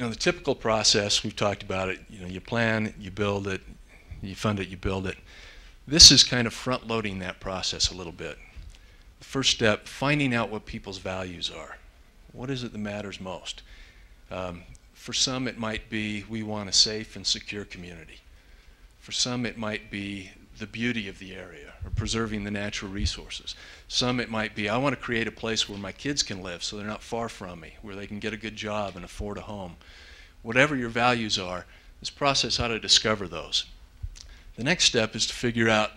the typical process, we've talked about it, you plan, you build it, you fund it, you build it. This is kind of front-loading that process a little bit. The first step, finding out what people's values are. What is it that matters most? For some, it might be we want a safe and secure community. For some, it might be the beauty of the area or preserving the natural resources. Some, it might be I want to create a place where my kids can live so they're not far from me, where they can get a good job and afford a home. Whatever your values are, this process ought to discover those. The next step is to figure out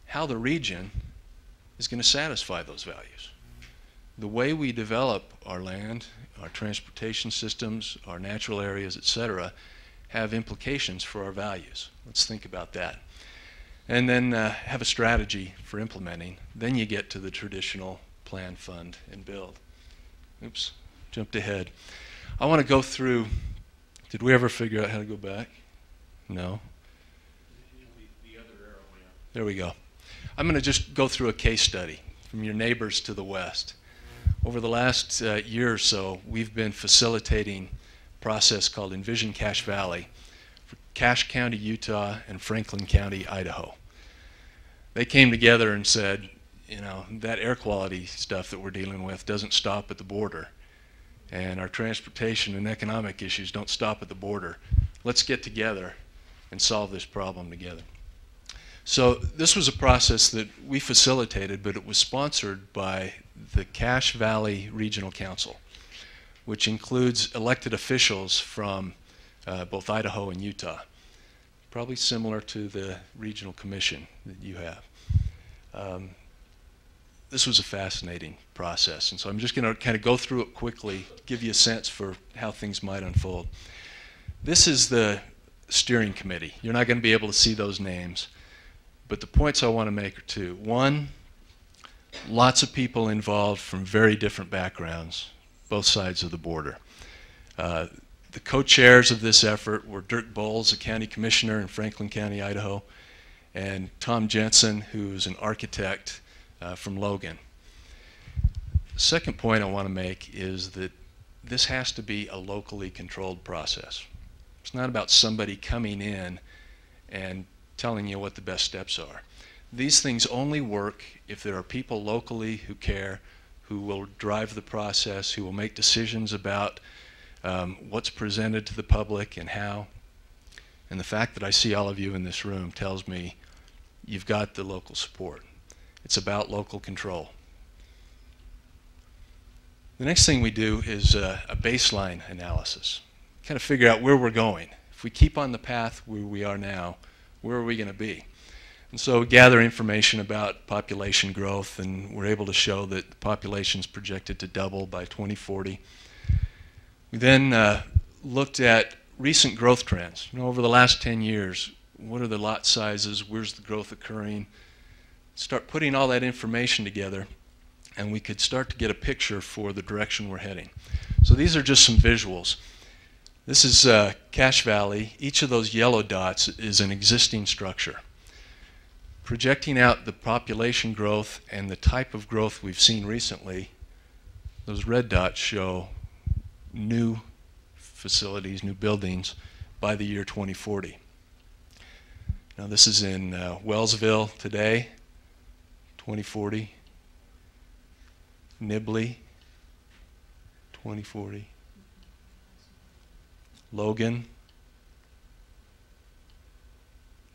how the region is going to satisfy those values. The way we develop our land, our transportation systems, our natural areas, etc., have implications for our values. Let's think about that. And then have a strategy for implementing. Then you get to the traditional plan, fund, and build. Oops, jumped ahead. I want to go through, did we ever figure out how to go back? No. The other arrow, yeah. There we go. I'm going to just go through a case study from your neighbors to the west. Over the last year or so, we've been facilitating a process called Envision Cache Valley for Cache County, Utah, and Franklin County, Idaho. They came together and said, that air quality stuff that we're dealing with doesn't stop at the border. And our transportation and economic issues don't stop at the border. Let's get together and solve this problem together. So this was a process that we facilitated, but it was sponsored by the Cache Valley Regional Council, which includes elected officials from both Idaho and Utah, probably similar to the regional commission that you have. This was a fascinating process, and so I'm just going to kind of go through it quickly, give you a sense for how things might unfold. This is the steering committee. You're not going to be able to see those names, but the points I want to make are two. One, lots of people involved from very different backgrounds, both sides of the border. The co-chairs of this effort were Dirk Bowles, a county commissioner in Franklin County, Idaho, and Tom Jensen, who's an architect from Logan. The second point I want to make is that this has to be a locally controlled process. It's not about somebody coming in and telling you what the best steps are. These things only work if there are people locally who care, who will drive the process, who will make decisions about what's presented to the public and how. And the fact that I see all of you in this room tells me you've got the local support. It's about local control. The next thing we do is a baseline analysis. Kind of figure out where we're going. If we keep on the path where we are now, where are we going to be? And so we gather information about population growth, and we're able to show that the population is projected to double by 2040. We then looked at recent growth trends. Over the last 10 years, what are the lot sizes? Where's the growth occurring? Start putting all that information together, and we could start to get a picture for the direction we're heading. So these are just some visuals. This is Cache Valley. Each of those yellow dots is an existing structure. Projecting out the population growth and the type of growth we've seen recently, those red dots show new facilities, new buildings by the year 2040. Now this is in Wellsville today, 2040. Nibley, 2040. Logan,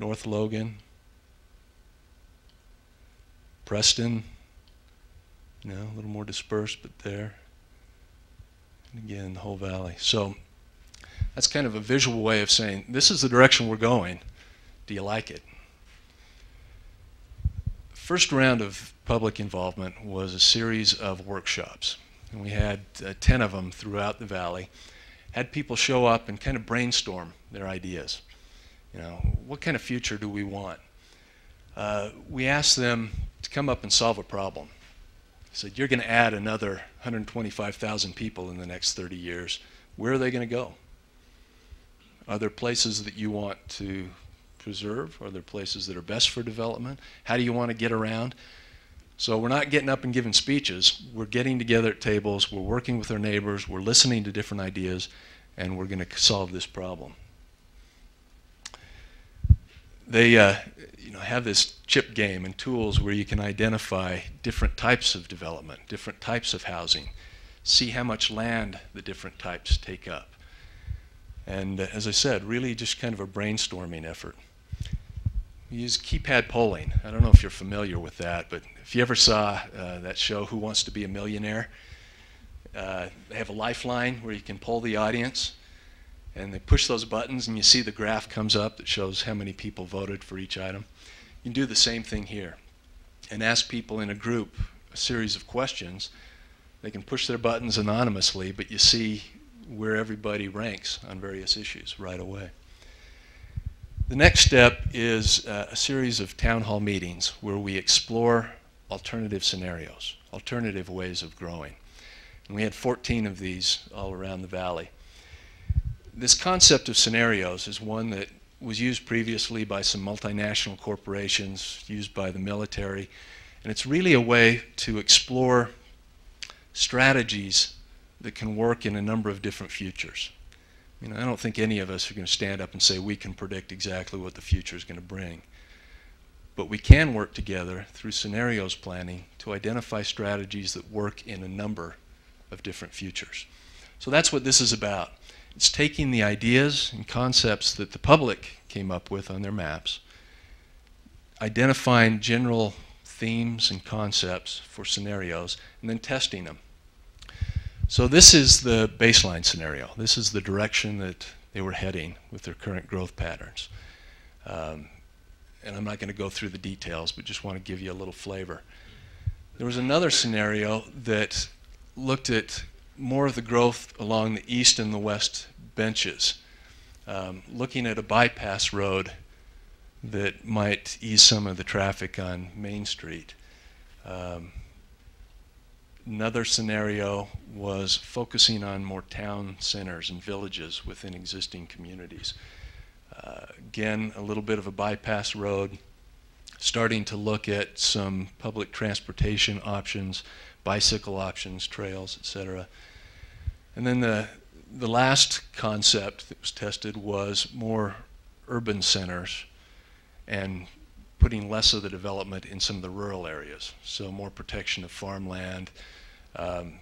North Logan, Preston, a little more dispersed, but there. And again, the whole valley. So that's kind of a visual way of saying, this is the direction we're going. Do you like it? First round of public involvement was a series of workshops. And we had 10 of them throughout the valley. Had people show up and kind of brainstorm their ideas. What kind of future do we want? We asked them to come up and solve a problem. I said, you're going to add another 125,000 people in the next 30 years. Where are they going to go? Are there places that you want to preserve? Are there places that are best for development? How do you want to get around? So we're not getting up and giving speeches. We're getting together at tables. We're working with our neighbors. We're listening to different ideas and we're going to solve this problem. They have this chip game and tools where you can identify different types of development, different types of housing, see how much land the different types take up. And as I said, really just kind of a brainstorming effort. We use keypad polling. I don't know if you're familiar with that, but if you ever saw that show, Who Wants to Be a Millionaire? They have a lifeline where you can poll the audience, and they push those buttons and you see the graph comes up that shows how many people voted for each item. You can do the same thing here and ask people in a group a series of questions. They can push their buttons anonymously, but you see where everybody ranks on various issues right away. The next step is a series of town hall meetings where we explore alternative scenarios, alternative ways of growing. And we had 14 of these all around the valley. This concept of scenarios is one that was used previously by some multinational corporations, used by the military, and it's really a way to explore strategies that can work in a number of different futures. I don't think any of us are going to stand up and say we can predict exactly what the future is going to bring. But we can work together through scenarios planning to identify strategies that work in a number of different futures. So that's what this is about. It's taking the ideas and concepts that the public came up with on their maps, identifying general themes and concepts for scenarios, and then testing them. So this is the baseline scenario. This is the direction that they were heading with their current growth patterns. And I'm not going to go through the details, but just want to give you a little flavor. There was another scenario that looked at more of the growth along the east and the west benches, looking at a bypass road that might ease some of the traffic on Main Street. Another scenario was focusing on more town centers and villages within existing communities. Again, a little bit of a bypass road, starting to look at some public transportation options, bicycle options, trails, etc. And then the last concept that was tested was more urban centers and putting less of the development in some of the rural areas. So more protection of farmland,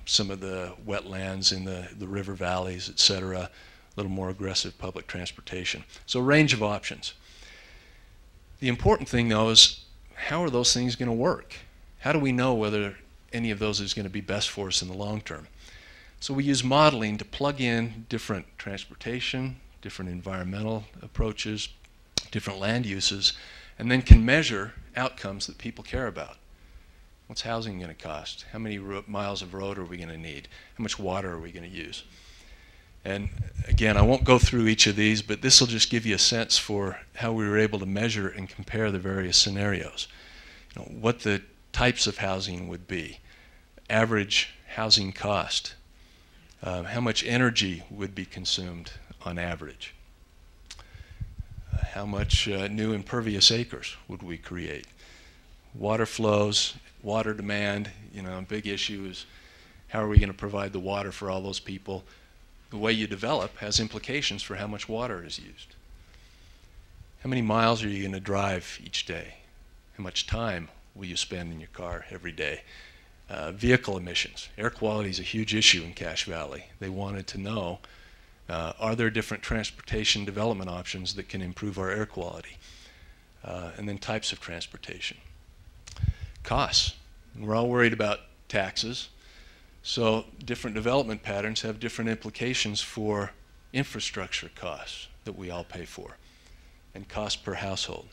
some of the wetlands in the river valleys, etc. A little more aggressive public transportation. So a range of options. The important thing though is, how are those things going to work? How do we know whether any of those is going to be best for us in the long term? So we use modeling to plug in different transportation, different environmental approaches, different land uses, and then can measure outcomes that people care about. What's housing going to cost? How many miles of road are we going to need? How much water are we going to use? And again, I won't go through each of these, but this will just give you a sense for how we were able to measure and compare the various scenarios. What the types of housing would be, average housing cost, how much energy would be consumed on average, how much new impervious acres would we create, water flows, water demand. A big issue is how are we going to provide the water for all those people. The way you develop has implications for how much water is used. How many miles are you going to drive each day? How much time will you spend in your car every day? Vehicle emissions. Air quality is a huge issue in Cache Valley. They wanted to know, are there different transportation development options that can improve our air quality? And then types of transportation. Costs. We're all worried about taxes. So different development patterns have different implications for infrastructure costs that we all pay for and cost per household.